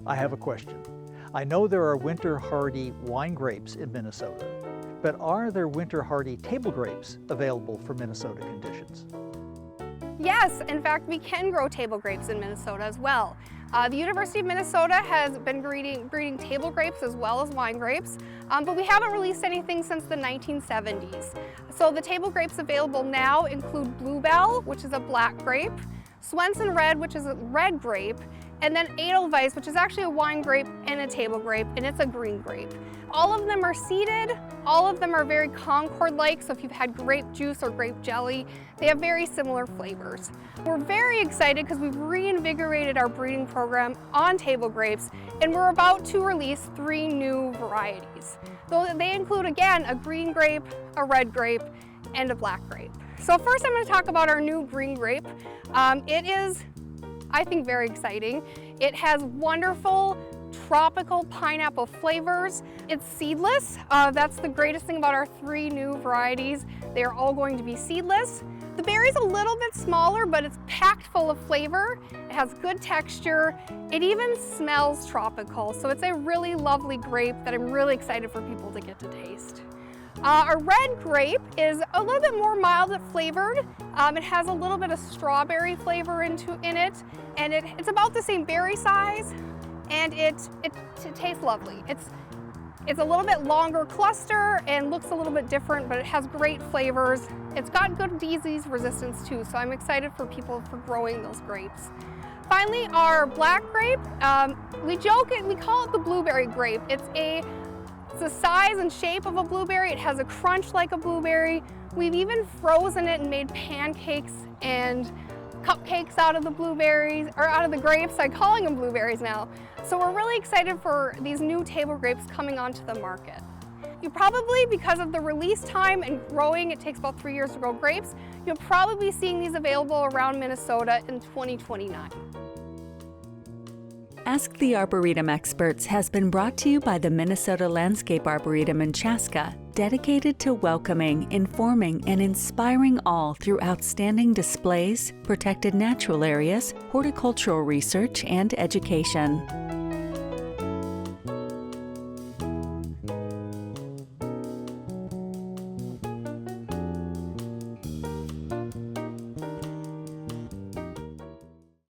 I have a question. I know there are winter-hardy wine grapes in Minnesota, but are there winter-hardy table grapes available for Minnesota conditions? Yes, in fact, we can grow table grapes in Minnesota as well. The University of Minnesota has been breeding table grapes as well as wine grapes, but we haven't released anything since the 1970s. So the table grapes available now include Bluebell, which is a black grape, Swenson Red, which is a red grape, and then Edelweiss, which is actually a wine grape and a table grape, and it's a green grape. All of them are seeded, all of them are very Concord-like, so if you've had grape juice or grape jelly, they have very similar flavors. We're very excited because we've reinvigorated our breeding program on table grapes, and we're about to release 3 new varieties. They include, again, a green grape, a red grape, and a black grape. So first I'm going to talk about our new green grape. It is, I think, very exciting. It has wonderful tropical pineapple flavors. It's seedless. That's the greatest thing about our 3 new varieties. They are all going to be seedless. The berry's a little bit smaller, but it's packed full of flavor. It has good texture. It even smells tropical. So it's a really lovely grape that I'm really excited for people to get to taste. Our red grape is a little bit more mild flavored. It has a little bit of strawberry flavor in it, and it's about the same berry size, and it tastes lovely. It's a little bit longer cluster and looks a little bit different, but it has great flavors. It's got good disease resistance too, so I'm excited for people for growing those grapes. Finally, our black grape, we call it the blueberry grape. It's the size and shape of a blueberry. It has a crunch like a blueberry. We've even frozen it and made pancakes and cupcakes out of the blueberries, or out of the grapes. I'm calling them blueberries now. So we're really excited for these new table grapes coming onto the market. You probably, because of the release time and growing, it takes about 3 years to grow grapes, you'll probably be seeing these available around Minnesota in 2029. Ask the Arboretum Experts has been brought to you by the Minnesota Landscape Arboretum in Chaska, dedicated to welcoming, informing, and inspiring all through outstanding displays, protected natural areas, horticultural research, and education.